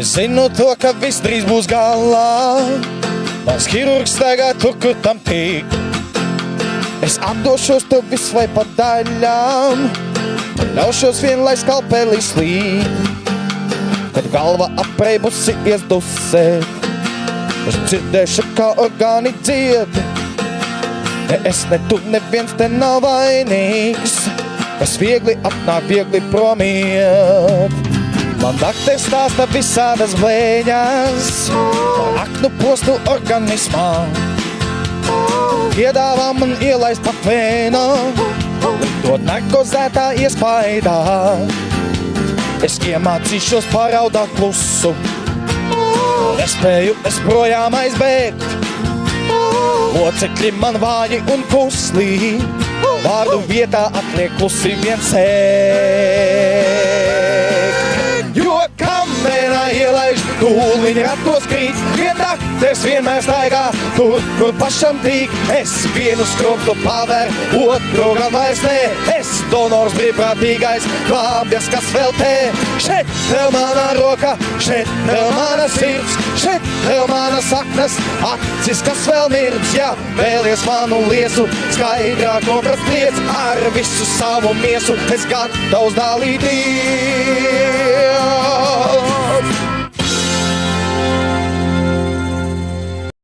Es zinu to, ka viss drīz būs galā. Mans ķirurgs staigā tur, kur tam tīk. Es atdošos tev visu vai pa daļām. Ļaušos vien, lai skalpelī slīd. Kad galva apreibusi iesdusēt, es dzirdēšu, kā orgāni dzied. Ne es, ne tu, neviens te nav vainīgs. Es viegli atnāk, viegli promiet. Man dakteris stāsta visādas blēņas par aknu postu organismā. Piedāvā man ielaist pa vēnu, dod narkozētā iespaidā. Es iemācīšos paraudāt klusu, nespēju es projām aizbēgt. Locekļi man vāji un kusli, vārdu vietā atliek klusi vien sēkt. Jo kamerā ielaiž, tūliņi ratos krīt, vien dakteris vienmēr staigā tur, kur pašam tīk. Es vienu skrumtu paver, otru gan vairs nē. Es donors brīvprātīgais, glābjas, kas vēl tē. Šeit tev mana roka, šeit tev mana sirds, šeit tev mana saknes, acis, kas vēl mirdz. Ja vēlies manu liesu, skaidrāk noprast liec, ar visu savu miesu es gatavs dalīties.